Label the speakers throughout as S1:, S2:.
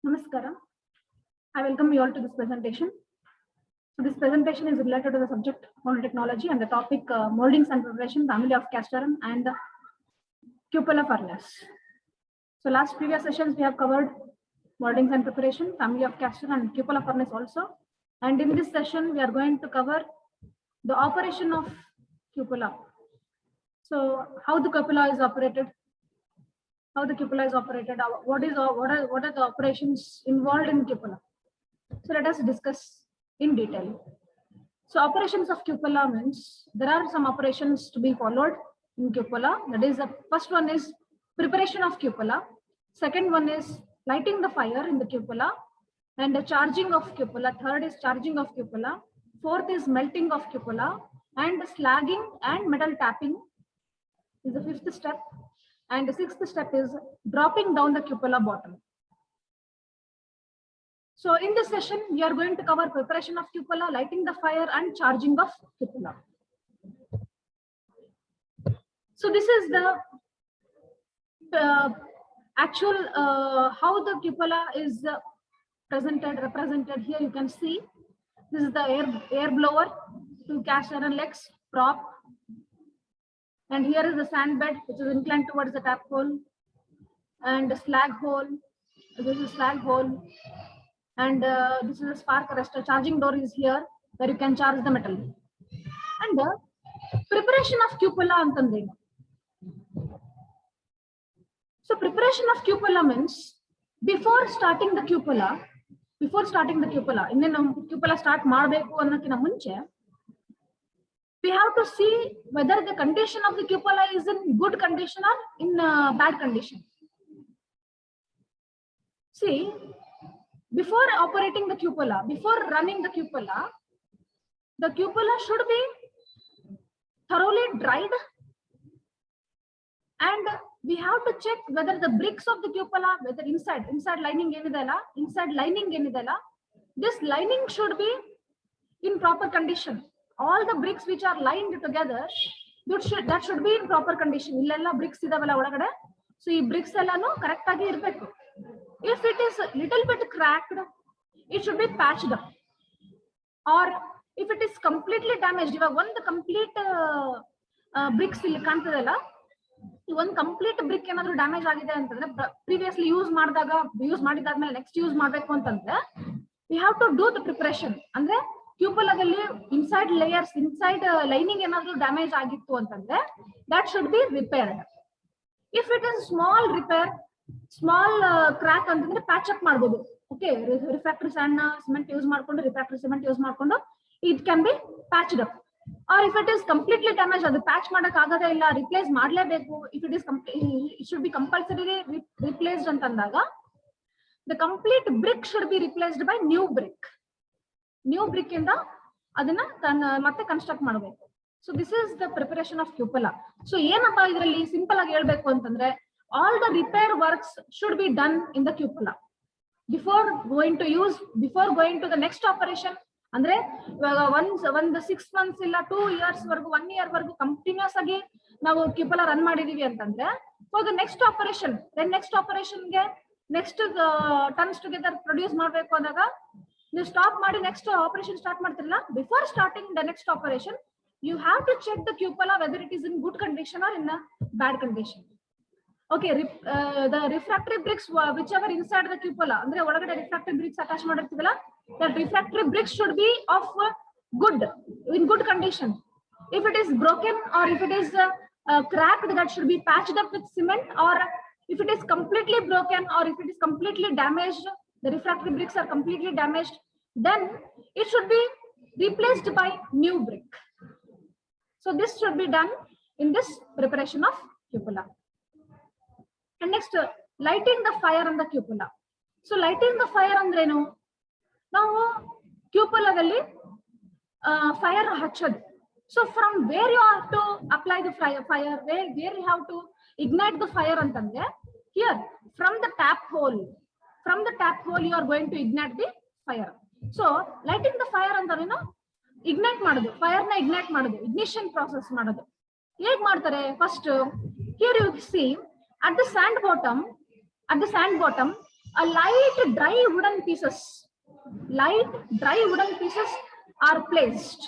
S1: Namaskaram. I welcome you all to this presentation. So this presentation is related to the subject mold technology and the topic moldings and preparation, family of cast iron and the cupola furnace. So last previous sessions we have covered moldings and preparation, family of cast iron and cupola furnace also. And in this session we are going to cover the operation of cupola. So how the cupola is operated, what are the operations involved in cupola. So let us discuss in detail. So operations of cupola means there are some operations to be followed in cupola. That is, the first one is preparation of cupola. Second one is lighting the fire in the cupola and the charging of cupola. Third is charging of cupola. Fourth is melting of cupola, and slagging and metal tapping is the fifth step. And the sixth step is dropping down the cupola bottom. So in this session, we are going to cover preparation of cupola, lighting the fire, and charging of cupola. So this is the actual how the cupola is represented here. You can see this is the air blower, two cast iron legs, prop, and here is the sand bed which is inclined towards the tap hole, and the slag hole. This is slag hole. And this is a spark arrestor. Charging door is here where you can charge the metal. And the preparation of cupola antandre. So preparation of cupola means before starting the cupola, in cupola start ಮಾಡಬೇಕು ಅನ್ನೋಕ್ಕಿಂತ ಮುಂಚೆ, we have to see whether the condition of the cupola is in good condition or in bad condition. See, before operating the cupola, before running the cupola should be thoroughly dried, and we have to check whether the bricks of the cupola, whether inside lining enidella, this lining should be in proper condition. All the bricks which are lined together, that should be in proper condition. Illella bricks idavalla odagade, so ee bricks ellanu correct agi irbeku. If it is a little bit cracked, it should be patched up. Or if it is completely damaged, one complete bricks illi ಕಾಣ್ತದಲ್ಲ, one complete brick ಏನಾದರೂ damage ಆಗಿದೆ ಅಂತಂದ್ರೆ previously use ಮಾಡಿದಾದ್ಮೇಲೆ next use ಮಾಡಬೇಕು ಅಂತಂದ್ರೆ we have to do the preparation. ಅಂದ್ರೆ ಕ್ಯೂಪೋಲಾದಲ್ಲಿ inside layers, inside lining ಏನಾದರೂ damage ಆಗಿತ್ತು ಅಂತಂದ್ರೆ that should be repaired. If it is small repair, small crack ಅಂತಂದ್ರೆ ಪ್ಯಾಚ್ ಅಪ್ ಮಾಡಬಹುದು. ಓಕೆ, ರಿಫ್ರಾಕ್ಟರಿ ಸ್ಯಾಂಡ್ ನ cement use ಮಾಡ್ಕೊಂಡು, ರಿಫ್ರಾಕ್ಟರಿ ಸಿಮೆಂಟ್ ಯೂಸ್ ಮಾಡ್ಕೊಂಡು it can be patched up. Or if it is completely damage, ಅದು patch ಮಾಡಕ್ ಆಗದೇ ಇಲ್ಲ, replace ಮಾಡಲೇಬೇಕು, if it is it should be compulsory replaced ಅಂತಂದಾಗ the complete brick should be replaced by new brick ಇಂದ ಅದನ್ನ ಮತ್ತೆ ಕನ್ಸ್ಟ್ರಕ್ಟ್ ಮಾಡಬೇಕು. So this is the preparation of cupola. So ಏನಪ್ಪಾ ಇದರಲ್ಲಿ ಸಿಂಪಲ್ ಆಗಿ ಹೇಳ್ಬೇಕು ಅಂತಂದ್ರೆ, all the repair works should be done in the cupola before going to the next operation. Andre ಒಂದು 6 months ಇಲ್ಲ 2 years ವರೆಗೂ 1 year ವರೆಗೂ ಕಂಟಿನ್ಯೂಸ್ ಆಗಿ ನಾವು cupola ರನ್ ಮಾಡಿದೀವಿ ಅಂತಂದ್ರೆ, for the next operation, then next operation ಗೆ next tons together ಪ್ರೊಡ್ಯೂಸ್ ಮಾಡಬೇಕು ಅಂದಾಗ ನೀವು ಸ್ಟಾಪ್ ಮಾಡಿ ನೆಕ್ಸ್ಟ್ ಆಪರೇಷನ್ ಸ್ಟಾರ್ಟ್ ಮಾಡ್ತಿರಲ್ಲ, before starting the next operation you have to check the cupola whether it is in good condition or in a bad condition. Okay, the refractory bricks whichever inside the cupola, andre odagade refractory bricks attach madirtivalla, that refractory bricks should be of in good condition. If it is broken or if it is cracked, that should be patched up with cement. Or if it is completely broken or if it is completely damaged, the refractory bricks are completely damaged, then it should be replaced by new brick. So this should be done in this preparation of cupola. And next, lighting the fire on the cupola. So lighting the fire ಅಂದ್ರೇನು, ನಾವು ಕ್ಯೂಪೋಲಾದಲ್ಲಿ fire ಹಚ್ಚೋದು. So from where you have to apply the fire, where you have to ignite the fire ಅಂತಂದ್ರೆ, here from the tap hole you are going to ignite the fire. So lighting the fire ಅಂದ್ರೇನು, ignite ಮಾಡೋದು, fire ನ ignite ಮಾಡೋದು, ignition process ಮಾಡೋದು. ಹೇಗ್ ಮಾಡ್ತಾರೆ? First here you see at the sand bottom a light dry wooden pieces are placed.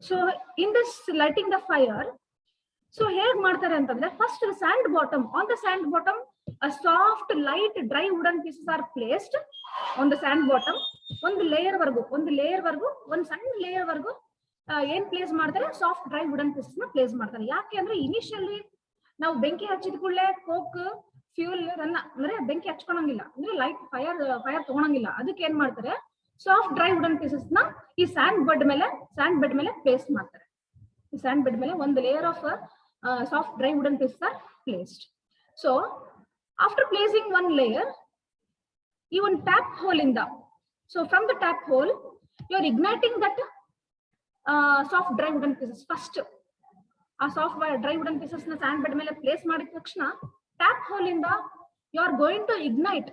S1: So in this lighting the fire, so ಹೇಗ್ ಮಾಡ್ತಾರೆ ಅಂತಂದ್ರೆ first the sand bottom, on the sand bottom a soft light dry wooden pieces are placed on the sand bottom. ಒಂದು layer ವರ್ಗು ಒಂದು ಸಣ್ಣ layer ವರ್ಗು ಏನ್ place ಮಾಡ್ತಾರೆ, ಸಾಫ್ಟ್ ಡ್ರೈ ವುಡನ್ ಪೀಸಸ್ ನ ಪ್ಲೇಸ್ ಮಾಡ್ತಾರೆ. ಯಾಕೆ ಅಂದ್ರೆ ಇನಿಷಿಯಲಿ ನಾವು ಬೆಂಕಿ ಹಚ್ಚಿದ ಕೂಡಲೇ ಕೋಕ್ ಫ್ಯೂಲ್ ಅಂದ್ರೆ ಬೆಂಕಿ ಹಚ್ಕೊಳಂಗಿಲ್ಲ, ಅಂದ್ರೆ ಲೈಟ್ ಫೈರ್ ತಗೊಳಂಗಿಲ್ಲ. ಅದಕ್ಕೆ ಏನ್ ಮಾಡ್ತಾರೆ, ಸಾಫ್ಟ್ ಡ್ರೈ ವುಡನ್ ಪೀಸಸ್ ನ ಈ ಸ್ಯಾಂಡ್ ಬೆಡ್ ಮೇಲೆ ಪ್ಲೇಸ್ ಮಾಡ್ತಾರೆ. ಈ ಸ್ಯಾಂಡ್ ಬೆಡ್ ಮೇಲೆ ಒಂದು layer of soft dry wooden pieces are placed. So after placing one layer, ಈ ಒಂದು ಟ್ಯಾಪ್ ಹೋಲ್ ಇಂದ, so from the tap hole you are igniting that soft dry wooden pieces. First ಆ soft dry wooden pieces ನ sand bed ಮೇಲೆ place ಮಾಡಿದ ತಕ್ಷಣ tap hole ಇಂದ you are going to ignite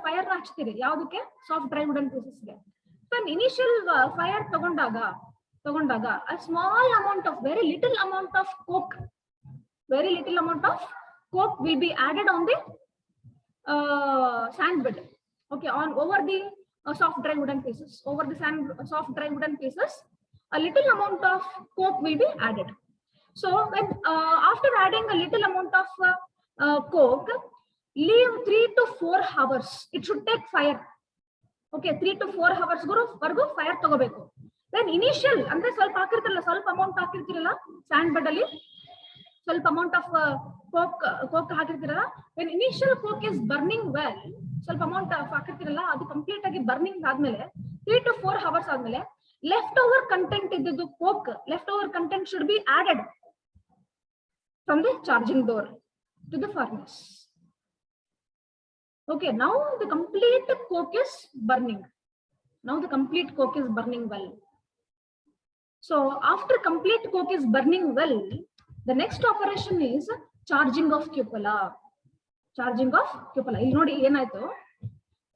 S1: fire ಹಚ್ತೀರಿ. ಯಾವ್ದಕ್ಕೆ? Soft dry wooden pieces ಗೆ. Initial fire ತಗೊಂಡಾಗ a small amount of very little amount of coke will be added on the sand bed. Okay, over the soft dry wooden pieces, soft dry wooden pieces, a little amount of coke will be added. So when after adding a little amount of coke, leave 3 to 4 hours. It should take fire. Okay, 3 to 4 hours vargu fire ತಗೋಬೇಕು. Then initial ಅಂದ್ರೆ ಸ್ವಲ್ಪ amount ಹಾಕಿರ್ತಿರಲ್ಲ and bed ಅಲ್ಲಿ, ಸ್ವಲ್ಪ amount of coke ಹಾಕಿರ್ತಿರಲ್ಲ. when initial coke is burning well, ಸ್ವಲ್ಪ amount ಹಾಕಿರ್ತಿರಲ್ಲ, ಅದು complete ಆಗಿ ಬರ್ನಿಂಗ್ ಆದ್ಮೇಲೆ 3 to 4 hours ಆದ್ಮೇಲೆ ಲೆಫ್ಟ್ ಓವರ್ ಕಂಟೆಂಟ್ ಇದ್ದು coke, left over content should be added from the charging door to the furnace. Okay, now the complete coke is burning. Well. So after complete coke is burning well, the next operation is charging of cupola. ಇಲ್ಲಿ ನೋಡಿ ಏನಾಯ್ತು,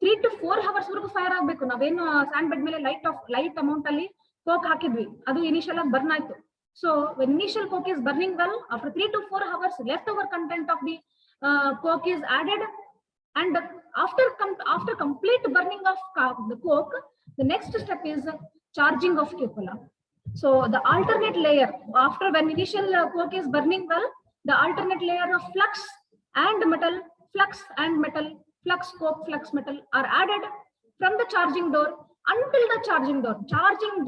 S1: 3 to 4 hours ವರೆಗೂ fire ಆಗ್ಬೇಕು. ನಾವೇನು and bed ಮೇಲೆ light amount ಅಲ್ಲಿ coke ಹಾಕಿದ್ವಿ, ಅದು ಇನಿಷಿಯಲ್ ಆಗಿ ಬರ್ನ್ ಆಯ್ತು. So when initial coke is burning well, after 3 to 4 hours leftover content of the coke is added, and after complete burning of the coke, the next step is charging of cupola. So the alternate layer, after when initial coke is burning well, the alternate layer of flux and metal, flux coke, flux metal are added from the charging door until the charging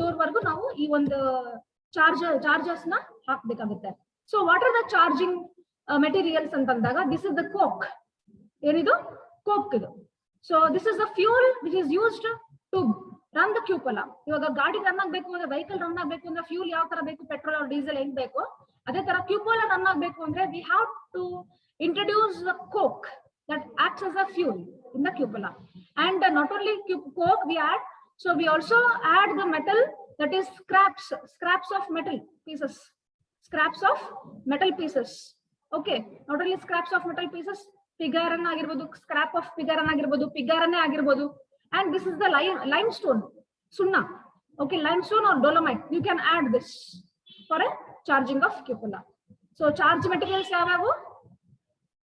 S1: door ವರೆಗೂ ನಾವು ಈ ಒಂದು chargers ನ ಹಾಕ್ಬೇಕಾಗುತ್ತೆ. So what are the charging materials ಅಂತಂದಾಗ, this is the coke. ಏನಿದು? Coke ಇದು. So this is the fuel which is used to run the cupola. ಇವಾಗ ಗಾಡಿ ರನ್ ಆಗ್ಬೇಕು ಅಂದ್ರೆ, ವೆಹಿಕಲ್ ರನ್ ಆಗ್ಬೇಕು ಅಂದ್ರೆ ಫ್ಯೂಲ್ ಯಾವ ತರ ಬೇಕು, ಪೆಟ್ರೋಲ್ or ಡೀಸೆಲ್ ಹೆಂಗ್ ಬೇಕು, ಅದೇ ತರ cupola ರನ್ ಆಗ್ಬೇಕು ಅಂದ್ರೆ we have to introduce the coke that acts as a fuel in the cupola. And not only coke we add, so we also add the metal, that is scraps of metal pieces. Okay, not only scraps of metal pieces, pig iron ಆಗಿರಬಹುದು, scrap of pig iron ಆಗಿರಬಹುದು, pig iron ಆಗಿರಬಹುದು. And this is the limestone, sunna. Okay, limestone or dolomite, you can add this for a charging of cupola. So charge materials ಯಾವ್ಯಾವು?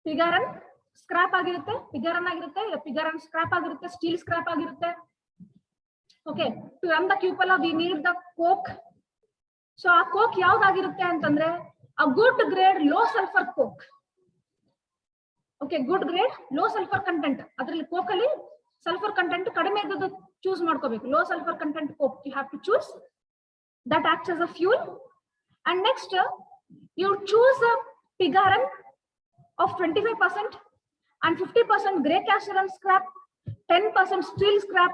S1: pig iron scrap ಆಗಿರುತ್ತೆ, pig iron ಆಗಿರುತ್ತೆ, ಇಲ್ಲ pig iron scrap ಆಗಿರುತ್ತೆ, steel scrap ಆಗಿರುತ್ತೆ. Okay, to run the cupola we need the coke. So ಆ coke ಯಾವ್ದಾಗಿರುತ್ತೆ ಅಂತಂದ್ರೆ a good grade low sulfur coke. Okay, good grade low sulfur content, ಅದರಲ್ಲಿ coke ಅಲ್ಲಿ sulphur content ಕಡಿಮೆ ಇದ್ದದ್ದು choose ಮಾಡ್ಕೋಬೇಕು. Low sulphur content coke you have to choose, that acts as a fuel. And next you choose a pig iron of 25% and 50% grey cast iron scrap, 10% steel scrap,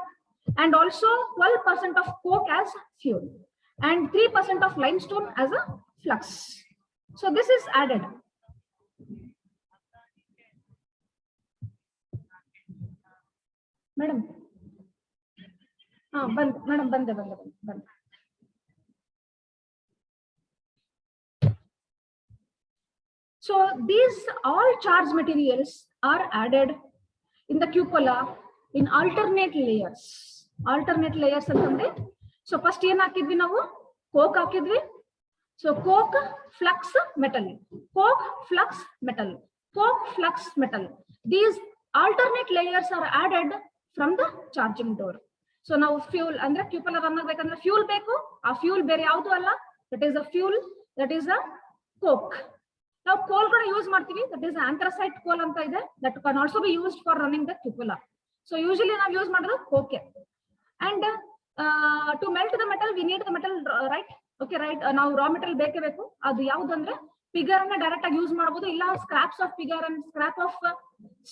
S1: and also 12% of coke as fuel, and 3% of limestone as a flux. So this is added. Madam, madam, bande. So these all charged materials are added in the cupola in alternate layers. Alternate layers antande. So first ಏನು ಹಾಕಿದ್ವಿ ನಾವು? coke ಹಾಕಿದ್ವಿ. So coke, flux, metal. Coke, flux, metal. Coke, flux, metal. These alternate layers are added from the charging door. So now fuel ಅಂದ್ರೆ cupola run ಆಗಬೇಕಂದ್ರೆ fuel ಬೇಕು. ಆ fuel ಬೇರೆ ಯಾವುದು ಅಲ್ಲ. That is a fuel. That is a coke. Now coal ಕೂಡ use ಮಾಡ್ತೀವಿ, that is anthracite coal ಅಂತ ಇದೆ, that can also be used for running the cupola. So usually ನಾವು ಯೂಸ್ ಮಾಡೋದು coke. And to melt the metal we need the metal, right? Okay, right. ನಾವು raw metal ಬೇಕೇ ಬೇಕು. ಅದು ಯಾವುದು ಅಂದ್ರೆ pig iron ಡೈರೆಕ್ಟ್ ಆಗಿ ಯೂಸ್ ಮಾಡಬಹುದು, ಇಲ್ಲ scraps of pig iron, scrap of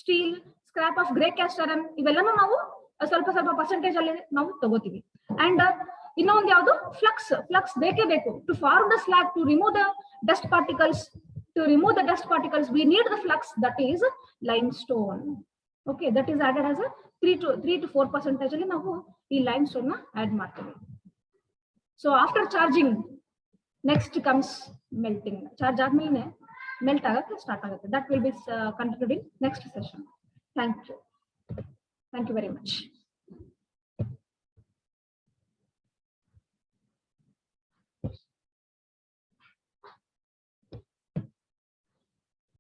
S1: steel, scrap of grey cast iron, ಇವೆಲ್ಲನೂ ನಾವು ಸ್ವಲ್ಪ ಸ್ವಲ್ಪ ಪರ್ಸೆಂಟೇಜ್ ಅಲ್ಲಿ ನಾವು ತಗೋತೀವಿ. And ಇನ್ನೊಂದು ಯಾವುದು ಫ್ಲಕ್ಸ್ ಬೇಕೇ ಬೇಕು. To form the slag, to remove the dust particles, we need the flux, that is limestone. Okay, that is added as a 3 to 4% ಅಲ್ಲಿ ನಾವು ಈ limestone ನ add ಮಾಡ್ತೀವಿ. So after charging, next comes melting. Charge ಆದ್ಮೇಲೆ melt ಆಗಕ್ಕೆ start ಆಗುತ್ತೆ. That will be continued in next session. Thank you very much.